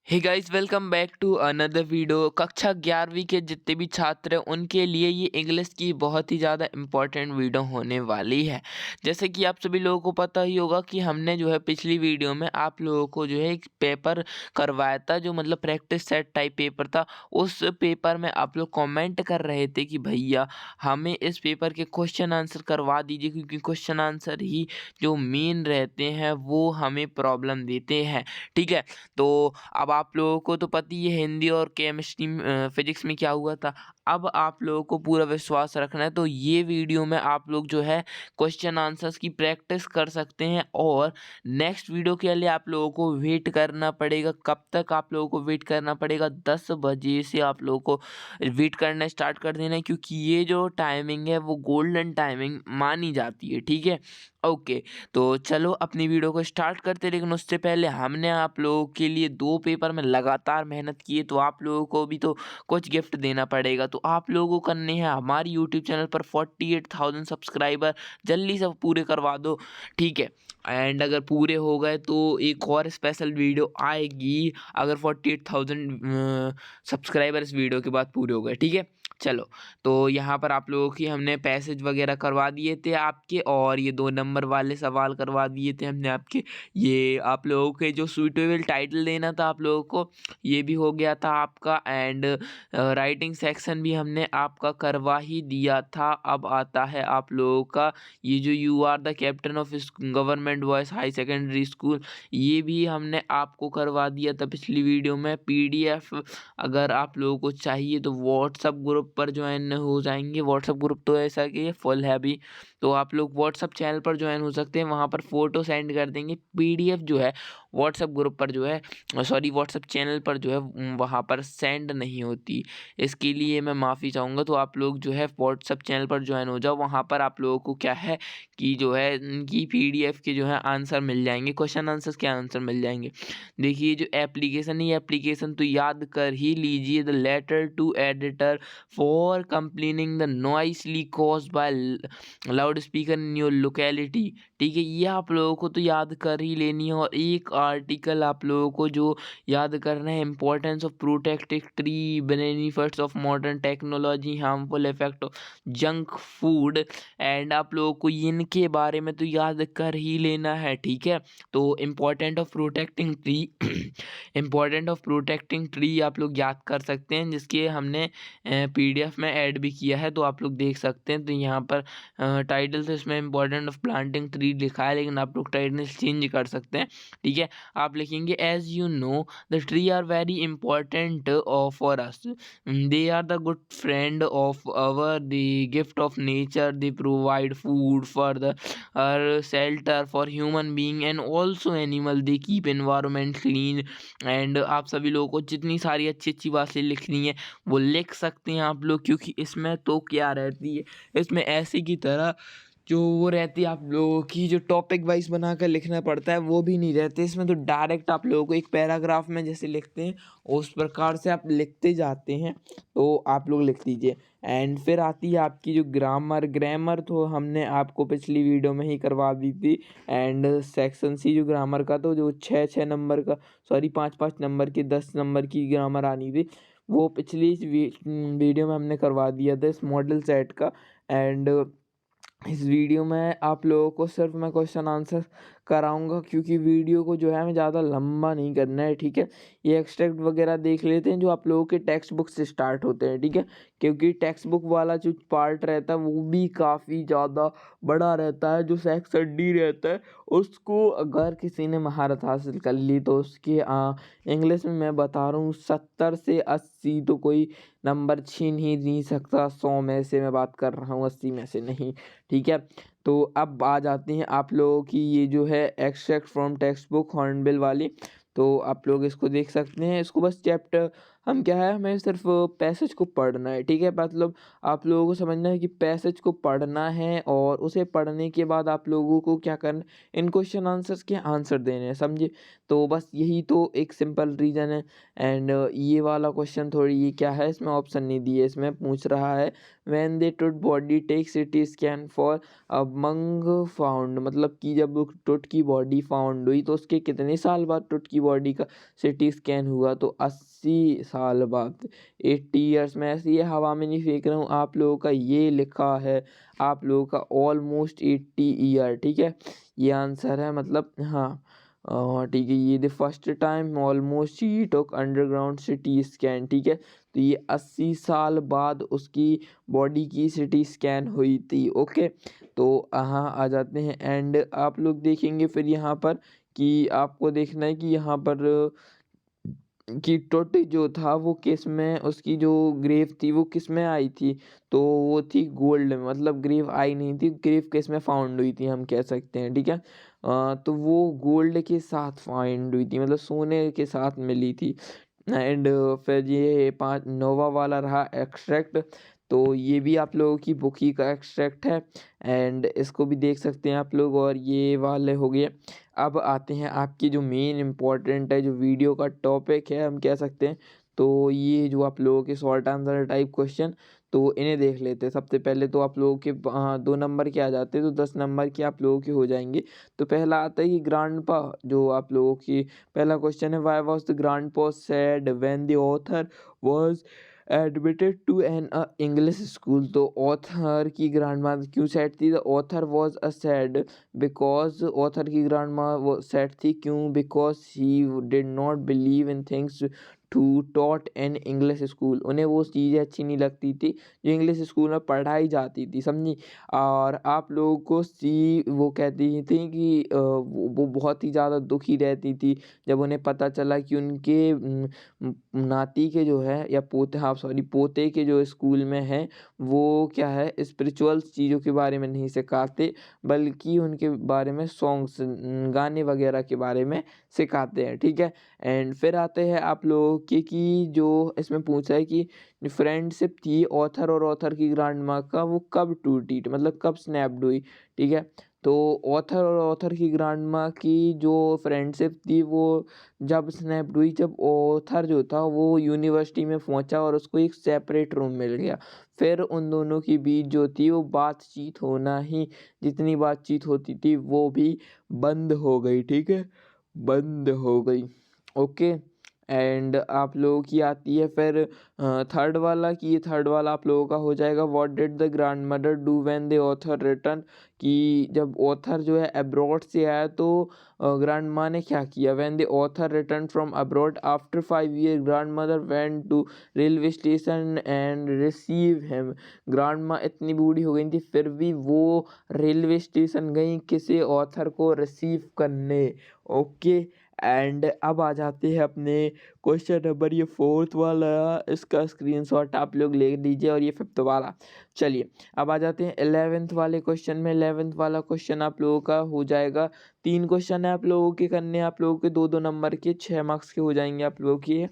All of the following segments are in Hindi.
Hey guys, welcome back to another video. कक्षा 11वीं के जितने भी छात्र हैं उनके लिए ये इंग्लिश की बहुत ही ज़्यादा इम्पोर्टेंट वीडियो होने वाली है। जैसे कि आप सभी लोगों को पता ही होगा कि हमने जो है पिछली वीडियो में आप लोगों को जो है एक पेपर करवाया था, जो मतलब प्रैक्टिस सेट टाइप पेपर था। उस पेपर में आप लोग कमेंट कर रहे थे कि भैया हमें इस पेपर के क्वेश्चन आंसर करवा दीजिए, क्योंकि क्वेश्चन आंसर ही जो मेन रहते हैं वो हमें प्रॉब्लम देते हैं। ठीक है, तो अब आप लोगों को तो पता ही है हिंदी और केमिस्ट्री फिजिक्स में क्या हुआ था। अब आप लोगों को पूरा विश्वास रखना है, तो ये वीडियो में आप लोग जो है क्वेश्चन आंसर्स की प्रैक्टिस कर सकते हैं। और नेक्स्ट वीडियो के लिए आप लोगों को वेट करना पड़ेगा। कब तक आप लोगों को वेट करना पड़ेगा? 10 बजे से आप लोगों को वेट करना स्टार्ट कर देना है, क्योंकि ये जो टाइमिंग है वो गोल्डन टाइमिंग मानी जाती है। ठीक है, ओके। तो चलो अपनी वीडियो को स्टार्ट करते, लेकिन उससे पहले हमने आप लोगों के लिए 2 पेपर में लगातार मेहनत की है, तो आप लोगों को भी तो कुछ गिफ्ट देना पड़ेगा। तो आप लोगों को करने हैं हमारी यूट्यूब चैनल पर 48,000 सब्सक्राइबर, जल्दी से पूरे करवा दो। ठीक है, एंड अगर पूरे हो गए तो एक और स्पेशल वीडियो आएगी, अगर 48,000 सब्सक्राइबर इस वीडियो के बाद पूरे हो गए। ठीक है, चलो। तो यहाँ पर आप लोगों की हमने पैसेज वगैरह करवा दिए थे आपके, और ये 2 नंबर वाले सवाल करवा दिए थे हमने आपके। ये आप लोगों के जो सूटेबल टाइटल देना था आप लोगों को, ये भी हो गया था आपका। एंड राइटिंग सेक्शन भी हमने आपका करवा ही दिया था। अब आता है आप लोगों का ये जो you are the captain of government boys high secondary school, ये भी हमने आपको करवा दिया था पिछली वीडियो में। पीडीएफ अगर आप लोगों को चाहिए तो व्हाट्सअप ग्रुप पर ज्वाइन हो जाएंगे। व्हाट्सअप ग्रुप तो ऐसा कि ये फुल है अभी, तो आप लोग व्हाट्सअप चैनल पर ज्वाइन हो सकते हैं। वहाँ पर फ़ोटो सेंड कर देंगे। पीडीएफ जो है व्हाट्सअप ग्रुप पर जो है, सॉरी व्हाट्सअप चैनल पर जो है वहाँ पर सेंड नहीं होती। इसके लिए मैं माफ़ी चाहूँगा। तो आप लोग जो है व्हाट्सअप चैनल पर ज्वाइन हो जाओ। वहाँ पर आप लोगों को क्या है कि जो है इनकी पीडीएफ के जो है आंसर मिल जाएंगे, क्वेश्चन आंसर्स के आंसर मिल जाएंगे। देखिए जो एप्लीकेशन है, ये एप्लीकेशन तो याद कर ही लीजिए। The letter to editor for complaining the noisily caused by loud speaker in your locality. ठीक है, ये आप लोगों को तो याद कर ही लेनी है। और एक आर्टिकल आप लोगों को जो याद करना है, importance of protective tree, benefits of modern technology, harmful effect of junk food. And आप लोगों को इनके बारे में तो याद कर ही लेना है। ठीक है, तो important of protecting tree important of protecting tree आप लोग याद कर सकते हैं, जिसके हमने पीडीएफ में ऐड भी किया है, तो आप लोग देख सकते हैं। तो यहाँ पर टाइटल तो इसमें इम्पोर्टेंट ऑफ प्लांटिंग ट्री लिखा है, लेकिन आप लोग टाइटल चेंज कर सकते हैं। ठीक है, आप लिखेंगे as you know the tree are very important for us, they are the good friend of our, the gift of nature, they provide food for the shelter for human being and also animal, they keep environment clean। And आप सभी लोगों को जितनी सारी अच्छी अच्छी बातें लिखनी है वो लिख सकते हैं आप लोग, क्योंकि इसमें तो क्या रहती है, इसमें ऐसे की तरह जो वो रहती है आप लोगों की जो टॉपिक वाइज बनाकर लिखना पड़ता है वो भी नहीं रहते। इसमें तो डायरेक्ट आप लोगों को एक पैराग्राफ में जैसे लिखते हैं उस प्रकार से आप लिखते जाते हैं, तो आप लोग लिख दीजिए। एंड फिर आती है आपकी जो ग्रामर तो हमने आपको पिछली वीडियो में ही करवा दी थी। एंड सेक्शन सी जो ग्रामर का, तो जो 6-6 नंबर का, सॉरी 5-5 नंबर की, 10 नंबर की ग्रामर आनी थी, वो पिछली वीडियो में हमने करवा दिया था इस मॉडल सेट का। एंड इस वीडियो में आप लोगों को सिर्फ मैं क्वेश्चन आंसर कराऊंगा, क्योंकि वीडियो को जो है हमें ज़्यादा लंबा नहीं करना है। ठीक है, ये एक्सट्रैक्ट वगैरह देख लेते हैं जो आप लोगों के टेक्स्ट बुक से स्टार्ट होते हैं। ठीक है, क्योंकि टेक्स्ट बुक वाला जो पार्ट रहता है वो भी काफ़ी ज़्यादा बड़ा रहता है। जो सेक्शन डी रहता है उसको अगर किसी ने महारत हासिल कर ली तो उसके इंग्लिश में मैं बता रहा हूँ 70 से 80 तो कोई नंबर छीन ही नहीं सकता। 100 में से मैं बात कर रहा हूँ, 80 में से नहीं। ठीक है, तो अब आ जाती हैं आप लोगों की ये जो है extract from text book hornbill वाली। तो आप लोग इसको देख सकते हैं। इसको बस चैप्टर हम क्या है, हमें सिर्फ पैसेज को पढ़ना है, ठीक है। मतलब आप लोगों को समझना है कि पैसेज को पढ़ना है और उसे पढ़ने के बाद आप लोगों को क्या करना, इन क्वेश्चन आंसर्स के आंसर देने हैं, समझे। तो बस यही तो एक सिंपल रीज़न है। एंड ये वाला क्वेश्चन थोड़ी, ये क्या है, इसमें ऑप्शन नहीं दिए, इसमें पूछ रहा है when they took body take CT scan for among found, मतलब कि जब टुट की बॉडी फाउंड हुई तो उसके कितने साल बाद टुट की बॉडी का सिटी स्कैन हुआ, तो 80 साल बाद, 80 ईयर्स में। ऐसे ये हवा में नहीं फेंक रहा हूँ, आप लोगों का ये लिखा है, आप लोगों का ऑलमोस्ट 80 ईयर, ठीक है। ये आंसर है, मतलब हाँ, ठीक है। ये the first time almost he took underground CT scan, ठीक है। तो ये 80 साल बाद उसकी बॉडी की सिटी स्कैन हुई थी, ओके। तो हाँ, आ जाते हैं। एंड आप लोग देखेंगे फिर यहाँ पर कि आपको देखना है कि यहाँ पर कि टोटी जो था वो किस में, उसकी जो ग्रेव थी वो किस में आई थी, तो वो थी गोल्ड में, मतलब ग्रेव आई नहीं थी, ग्रेव किस में फाउंड हुई थी हम कह सकते हैं, ठीक है। तो वो गोल्ड के साथ फाइंड हुई थी, मतलब सोने के साथ मिली थी। एंड फिर ये पाँच नोवा वाला रहा एक्सट्रैक्ट, तो ये भी आप लोगों की बुक ही का एक्सट्रैक्ट है, एंड इसको भी देख सकते हैं आप लोग। और ये वाले हो गए। अब आते हैं आपकी जो मेन इम्पोर्टेंट है, जो वीडियो का टॉपिक है हम कह सकते हैं, तो ये जो आप लोगों के शॉर्ट आंसर टाइप क्वेश्चन, तो इन्हें देख लेते हैं। सबसे पहले तो आप लोगों के 2 नंबर के आ जाते हैं, तो 10 नंबर के आप लोगों के हो जाएंगे। तो पहला आता है कि ग्रांडपा, जो आप लोगों की पहला क्वेश्चन है, why was the grandpa sad when the author was admitted to an English school, तो ऑथर की ग्रांडमा क्यों सैड थी, the author was a sad because, author की ग्रांडमा वो सैड थी क्यों, because he did not believe in things to taught in English school, उन्हें वो चीज़ें अच्छी नहीं लगती थी जो इंग्लिश स्कूल में पढ़ाई जाती थी, समझी। और आप लोगों को सी वो कहती थी कि वो बहुत ही ज़्यादा दुखी रहती थी जब उन्हें पता चला कि उनके नाती के जो है, या पोते, हाँ सॉरी, पोते के जो स्कूल में है, वो क्या है, स्पिरिचुअल चीज़ों के बारे में नहीं सिखाते, बल्कि उनके बारे में सॉन्ग्स, गाने वगैरह के बारे में सिखाते हैं, ठीक है। एंड फिर आते हैं आप लोगों के कि जो इसमें पूछा है कि फ्रेंडशिप थी ऑथर और ऑथर की ग्रैंड माँ का, वो कब टूटी, मतलब कब स्नैप्ड हुई, ठीक है। तो ऑथर और ऑथर की ग्रैंड माँ की जो फ्रेंडशिप थी वो जब स्नैप्ड हुई, जब ऑथर जो था वो यूनिवर्सिटी में पहुंचा और उसको एक सेपरेट रूम मिल गया। फिर उन दोनों के बीच जो थी वो बातचीत होना ही, जितनी बातचीत होती थी वो भी बंद हो गई, ठीक है, बंद हो गई, ओके। एंड आप लोगों की आती है फिर थर्ड वाला, कि ये थर्ड वाला आप लोगों का हो जाएगा, what did the grand mother do when the author return, कि जब ऑथर जो है अब्रॉड से आया तो ग्रैंड माँ ने क्या किया, when the author return from abroad after 5 year grand mother went to railway station and receive him, grand माँ इतनी बूढ़ी हो गई थी फिर भी वो रेलवे स्टेशन गई किसी ऑथर को रिसीव करने, ओके। एंड अब आ जाते हैं अपने क्वेश्चन नंबर, ये फोर्थ वाला, इसका स्क्रीनशॉट आप लोग ले लीजिए, और ये फिफ्थ वाला। चलिए अब आ जाते हैं 11th वाले क्वेश्चन में। 11th वाला क्वेश्चन आप लोगों का हो जाएगा, 3 क्वेश्चन है आप लोगों के करने, आप लोगों के 2-2 नंबर के, 6 मार्क्स के हो जाएंगे आप लोगों की,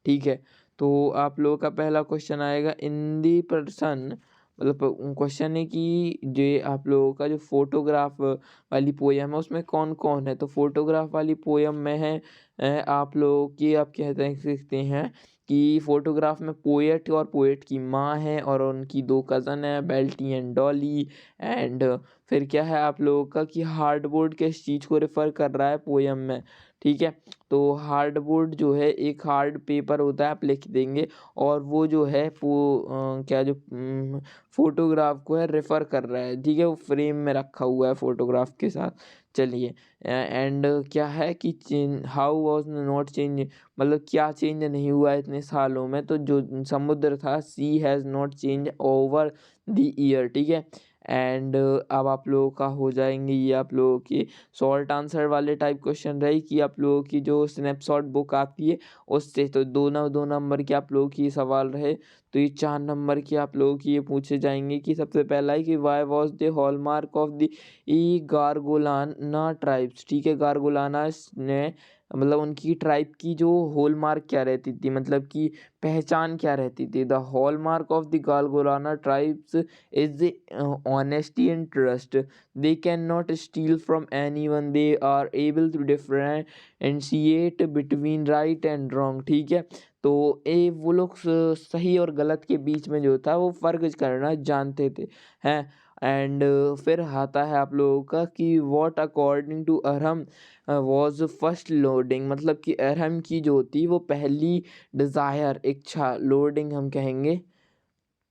ठीक है। तो आप लोगों का पहला क्वेश्चन आएगा, इन दी पर्सन, मतलब क्वेश्चन है कि जो आप लोगों का जो फोटोग्राफ वाली पोयम है उसमें कौन कौन है, तो फोटोग्राफ वाली पोयम में है आप लोगों की, आप कह सकते हैं कि फोटोग्राफ में पोएट और पोएट की माँ है और उनकी 2 कज़न है, बेल्टी एंड डॉली। एंड फिर क्या है आप लोगों का कि हार्डबोर्ड किस चीज़ को रेफर कर रहा है पोयम में, ठीक है। तो हार्डबोर्ड जो है एक हार्ड पेपर होता है, आप लिख देंगे, और वो जो है क्या जो फोटोग्राफ को है रेफर कर रहा है, ठीक है, वो फ्रेम में रखा हुआ है फोटोग्राफ के साथ। चलिए एंड क्या है कि हाउ वाज नॉट चेंज, मतलब क्या चेंज नहीं हुआ इतने सालों में, तो जो समुद्र था, sea has not change over the year, ठीक है। एंड अब आप लोगों का हो जाएंगे ये आप लोगों की शॉर्ट आंसर वाले टाइप क्वेश्चन रही, कि आप लोगों की जो स्नैपशॉट बुक आती है उससे, तो 2 नंबर के आप लोगों की सवाल रहे। तो ये 4 नंबर के आप लोगों की ये पूछे जाएंगे, कि सबसे पहला है कि why was the hallmark of the ई गार्गोलाना ट्राइब्स, ठीक है, गार्गोलाना ने मतलब उनकी ट्राइब की जो हॉलमार्क क्या रहती थी, मतलब कि पहचान क्या रहती थी। द हॉलमार्क ऑफ द गालगोराना tribes is the honesty and trust. They can not steal from anyone, they are able to differentiate between right and wrong. ठीक है, तो ये वो लोग सही और गलत के बीच में जो था वो फ़र्क करना जानते थे हैं। एंड फिर आता है आप लोगों का कि what according to Arham was first loading, मतलब कि अरहम की जो थी वो पहली डिज़ायर, इच्छा, लोडिंग हम कहेंगे,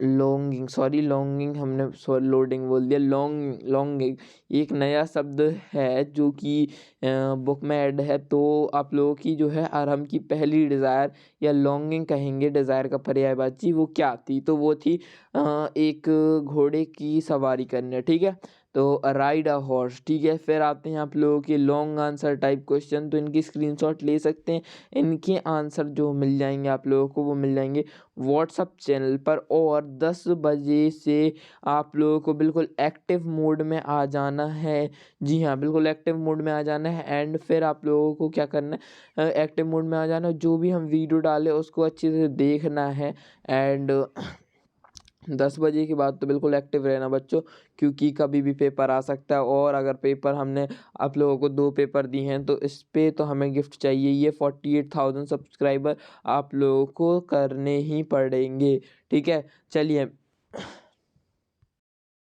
लॉन्गिंग, सॉरी लॉन्गिंग हमने लोडिंग बोल दिया, लॉन्गिंग एक नया शब्द है जो कि बुक में ऐड है। तो आप लोगों की जो है अरहम की पहली डिज़ायर या लॉन्गिंग कहेंगे, डिज़ायर का पर्यायवाची, वो क्या थी, तो वो थी एक घोड़े की सवारी करने। ठीक है, तो राइड अ हॉर्स। ठीक है, फिर आते हैं आप लोगों के लॉन्ग आंसर टाइप क्वेश्चन, तो इनकी स्क्रीनशॉट ले सकते हैं। इनके आंसर जो मिल जाएंगे आप लोगों को वो मिल जाएंगे व्हाट्सअप चैनल पर, और 10 बजे से आप लोगों को बिल्कुल एक्टिव मोड में आ जाना है। जी हाँ, बिल्कुल एक्टिव मोड में आ जाना है। एंड फिर आप लोगों को क्या करना है, एक्टिव मोड में आ जाना है, जो भी हम वीडियो डालें उसको अच्छे से देखना है। एंड 10 बजे के बाद तो बिल्कुल एक्टिव रहना बच्चों, क्योंकि कभी भी पेपर आ सकता है। और अगर पेपर हमने आप लोगों को 2 पेपर दिए हैं तो इस पे तो हमें गिफ्ट चाहिए। ये 48,000 सब्सक्राइबर आप लोगों को करने ही पड़ेंगे। ठीक है, चलिए